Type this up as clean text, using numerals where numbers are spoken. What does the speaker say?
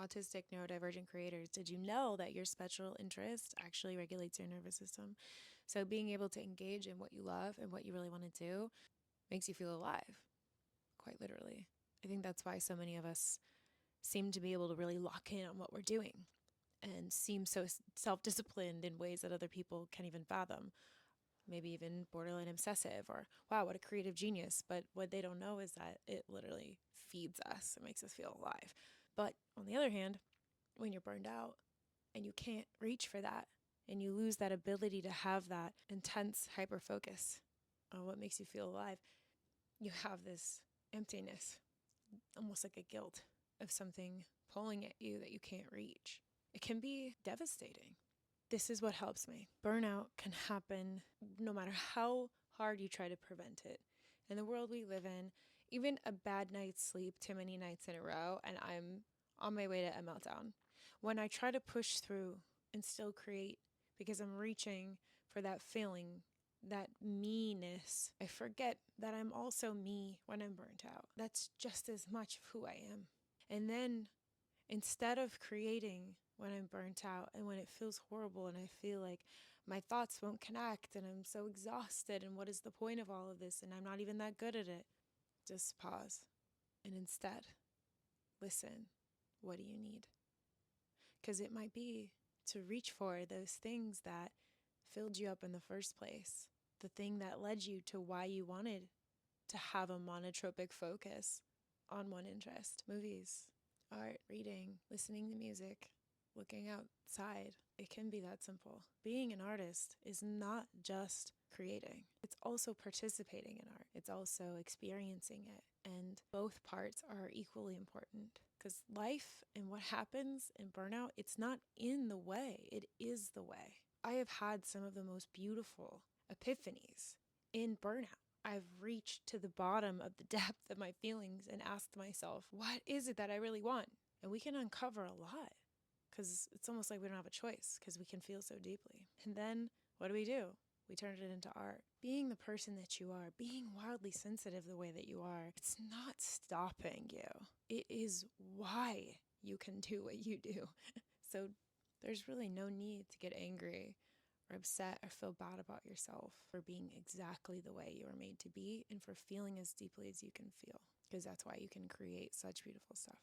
autistic neurodivergent creators, did you know that your special interest actually regulates your nervous system? So being able to engage in what you love and what you really want to do makes you feel alive, quite literally. I think that's why so many of us seem to be able to really lock in on what we're doing and seem so self-disciplined in ways that other people can't even fathom. Maybe even borderline obsessive, or wow, what a creative genius. But what they don't know is that it literally feeds us. It makes us feel alive. But on the other hand, when you're burned out and you can't reach for that and you lose that ability to have that intense hyper focus on what makes you feel alive, you have this emptiness, almost like a guilt of something pulling at you that you can't reach. It can be devastating. This is what helps me. Burnout can happen no matter how hard you try to prevent it. In the world we live in, even a bad night's sleep too many nights in a row, and I'm on my way to a meltdown. When I try to push through and still create because I'm reaching for that feeling, that me-ness, I forget that I'm also me when I'm burnt out. That's just as much of who I am. And then instead of creating when I'm burnt out and when it feels horrible and I feel like my thoughts won't connect and I'm so exhausted and what is the point of all of this and I'm not even that good at it, just pause and instead listen. What do you need? Because it might be to reach for those things that filled you up in the first place, the thing that led you to why you wanted to have a monotropic focus on one interest: movies, art, reading, listening to music, looking outside. It can be that simple. Being an artist is not just creating. It's also participating in art. It's also experiencing it. And both parts are equally important because life and what happens in burnout, it's not in the way, it is the way. I have had some of the most beautiful epiphanies in burnout. I've reached to the bottom of the depth of my feelings and asked myself, what is it that I really want? And we can uncover a lot because it's almost like we don't have a choice because we can feel so deeply. And then what do? We turn it into art. Being the person that you are, being wildly sensitive the way that you are, it's not stopping you. It is why you can do what you do. So there's really no need to get angry or upset or feel bad about yourself for being exactly the way you were made to be and for feeling as deeply as you can feel, because that's why you can create such beautiful stuff.